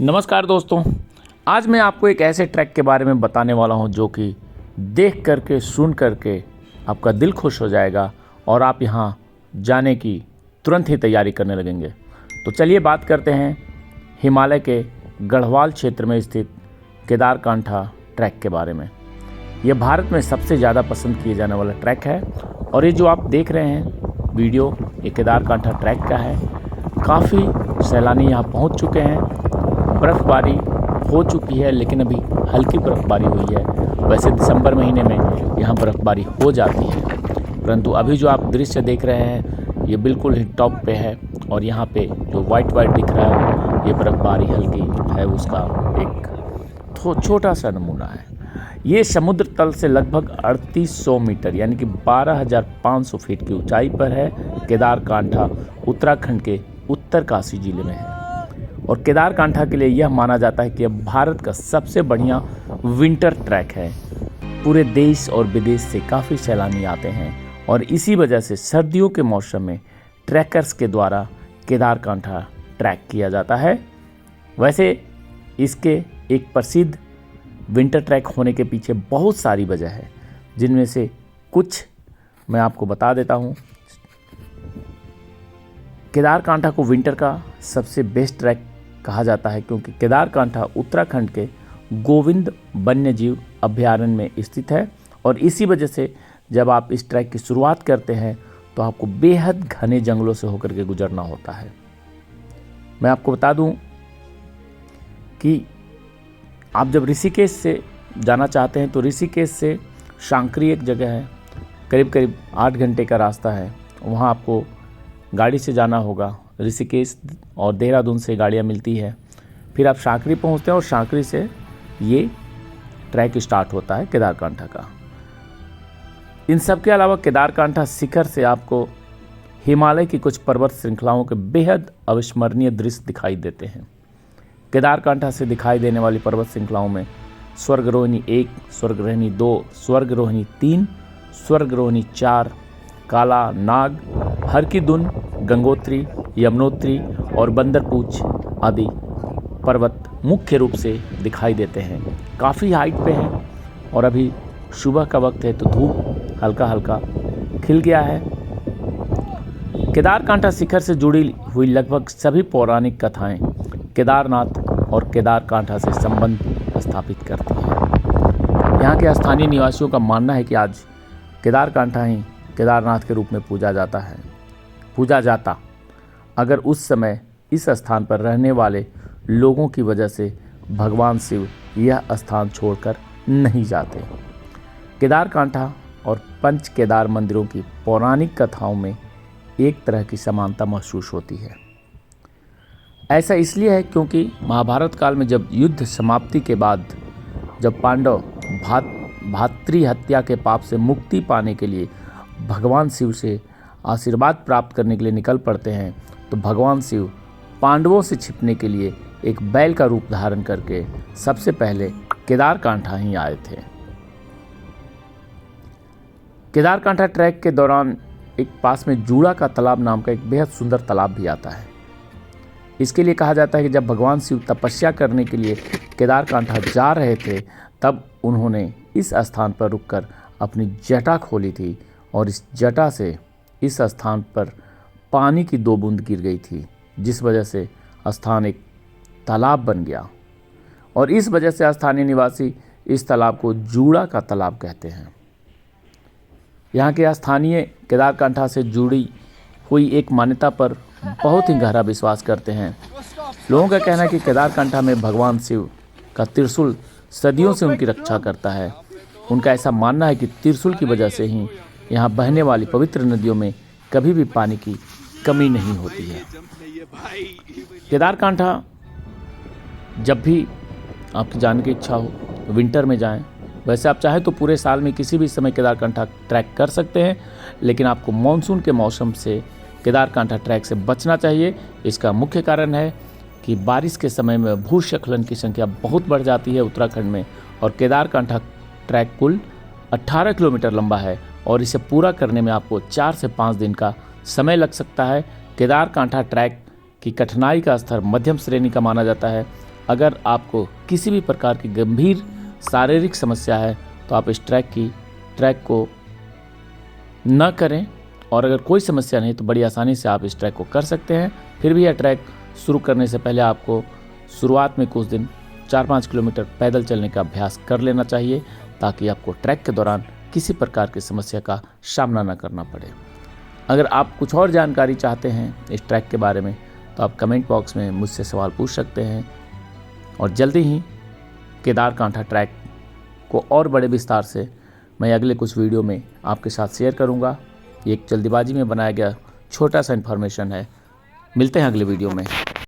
नमस्कार दोस्तों, आज मैं आपको एक ऐसे ट्रैक के बारे में बताने वाला हूं जो कि देख करके सुन करके आपका दिल खुश हो जाएगा और आप यहां जाने की तुरंत ही तैयारी करने लगेंगे। तो चलिए बात करते हैं हिमालय के गढ़वाल क्षेत्र में स्थित केदारकांठा ट्रैक के बारे में। यह भारत में सबसे ज़्यादा पसंद किए जाने वाला ट्रैक है और ये जो आप देख रहे हैं वीडियो, ये केदारकांठा ट्रैक का है। काफ़ी सैलानी यहाँ पहुँच चुके हैं। बर्फ़बारी हो चुकी है लेकिन अभी हल्की बर्फ़बारी हुई है। वैसे दिसंबर महीने में यहाँ बर्फ़बारी हो जाती है, परंतु अभी जो आप दृश्य देख रहे हैं ये बिल्कुल ही टॉप पे है और यहाँ पे जो वाइट दिख रहा है ये बर्फ़बारी हल्की है, उसका एक छोटा सा नमूना है। ये समुद्र तल से लगभग 3800 मीटर यानी कि 12,500 फीट की ऊंचाई पर है। केदारकांठा उत्तराखंड के उत्तरकाशी जिले में है और केदारकांठा के लिए यह माना जाता है कि यह भारत का सबसे बढ़िया विंटर ट्रैक है। पूरे देश और विदेश से काफ़ी सैलानी आते हैं और इसी वजह से सर्दियों के मौसम में ट्रैकर्स के द्वारा केदारकांठा ट्रैक किया जाता है। वैसे इसके एक प्रसिद्ध विंटर ट्रैक होने के पीछे बहुत सारी वजह है, जिनमें से कुछ मैं आपको बता देता हूँ। केदारकांठा को विंटर का सबसे बेस्ट ट्रैक कहा जाता है क्योंकि केदारकांठा उत्तराखंड के गोविंद वन्यजीव अभयारण्य में स्थित है और इसी वजह से जब आप इस ट्रैक की शुरुआत करते हैं तो आपको बेहद घने जंगलों से होकर के गुजरना होता है। मैं आपको बता दूं कि आप जब ऋषिकेश से जाना चाहते हैं तो ऋषिकेश से शांकरी एक जगह है, करीब 8 घंटे का रास्ता है। वहाँ आपको गाड़ी से जाना होगा। ऋषिकेश और देहरादून से गाड़ियाँ मिलती है। फिर आप शांकरी पहुँचते हैं और शांकरी से ये ट्रैक स्टार्ट होता है केदारकांठा का। इन सब के अलावा केदारकांठा शिखर से आपको हिमालय की कुछ पर्वत श्रृंखलाओं के बेहद अविस्मरणीय दृश्य दिखाई देते हैं। केदारकांठा से दिखाई देने वाली पर्वत श्रृंखलाओं में स्वर्गरोहिणी 1, स्वर्गरोहिणी 2, स्वर्गरोहिणी 3, स्वर्गरोहिणी 4, काला नाग, हरकीदुन, गंगोत्री, यमुनोत्री और बंदरपूछ आदि पर्वत मुख्य रूप से दिखाई देते हैं। काफ़ी हाइट पे हैं और अभी सुबह का वक्त है तो धूप हल्का हल्का खिल गया है। केदारकांठा शिखर से जुड़ी हुई लगभग सभी पौराणिक कथाएं केदारनाथ और केदारकांठा से संबंध स्थापित करती हैं। यहाँ के स्थानीय निवासियों का मानना है कि आज केदारकांठा ही केदारनाथ के रूप में पूजा जाता अगर उस समय इस स्थान पर रहने वाले लोगों की वजह से भगवान शिव यह स्थान छोड़कर नहीं जाते। केदारकांठा और पंच केदार मंदिरों की पौराणिक कथाओं में एक तरह की समानता महसूस होती है। ऐसा इसलिए है क्योंकि महाभारत काल में जब युद्ध समाप्ति के बाद जब पांडव भातृ हत्या के पाप से मुक्ति पाने के लिए भगवान शिव से आशीर्वाद प्राप्त करने के लिए निकल पड़ते हैं तो भगवान शिव पांडवों से छिपने के लिए एक बैल का रूप धारण करके सबसे पहले केदारकांठा ही आए थे। केदारकांठा ट्रैक के दौरान एक पास में जूड़ा का तालाब नाम का एक बेहद सुंदर तालाब भी आता है। इसके लिए कहा जाता है कि जब भगवान शिव तपस्या करने के लिए केदारकांठा जा रहे थे तब उन्होंने इस स्थान पर रुककर अपनी जटा खोली थी और इस जटा से इस स्थान पर पानी की 2 बूंद गिर गई थी, जिस वजह से स्थान एक तालाब बन गया और इस वजह से स्थानीय निवासी इस तालाब को जूड़ा का तालाब कहते हैं। यहाँ के स्थानीय केदारकांठा से जुड़ी हुई एक मान्यता पर बहुत ही गहरा विश्वास करते हैं। लोगों का कहना है कि केदारकांठा में भगवान शिव का त्रिशूल सदियों से उनकी रक्षा करता है। उनका ऐसा मानना है कि त्रिशूल की वजह से ही यहाँ बहने वाली पवित्र नदियों में कभी भी पानी की कमी नहीं होती है। केदारकांठा जब भी आपकी जाने की इच्छा हो तो विंटर में जाएं। वैसे आप चाहे तो पूरे साल में किसी भी समय केदारकांठा ट्रैक कर सकते हैं, लेकिन आपको मानसून के मौसम से केदारकांठा ट्रैक से बचना चाहिए। इसका मुख्य कारण है कि बारिश के समय में भूस्खलन की संख्या बहुत बढ़ जाती है उत्तराखंड में और केदारकांठा ट्रैक कुल 18 किलोमीटर लंबा है और इसे पूरा करने में आपको 4 से 5 दिन का समय लग सकता है। केदारकांठा ट्रैक की कठिनाई का स्तर मध्यम श्रेणी का माना जाता है। अगर आपको किसी भी प्रकार की गंभीर शारीरिक समस्या है तो आप इस ट्रैक को न करें, और अगर कोई समस्या नहीं तो बड़ी आसानी से आप इस ट्रैक को कर सकते हैं। फिर भी यह ट्रैक शुरू करने से पहले आपको शुरुआत में कुछ दिन 4-5 किलोमीटर पैदल चलने का अभ्यास कर लेना चाहिए, ताकि आपको ट्रैक के दौरान किसी प्रकार की समस्या का सामना न करना पड़े। अगर आप कुछ और जानकारी चाहते हैं इस ट्रैक के बारे में तो आप कमेंट बॉक्स में मुझसे सवाल पूछ सकते हैं, और जल्दी ही केदारकांठा ट्रैक को और बड़े विस्तार से मैं अगले कुछ वीडियो में आपके साथ शेयर करूंगा। ये एक जल्दीबाजी में बनाया गया छोटा सा इन्फॉर्मेशन है। मिलते हैं अगले वीडियो में।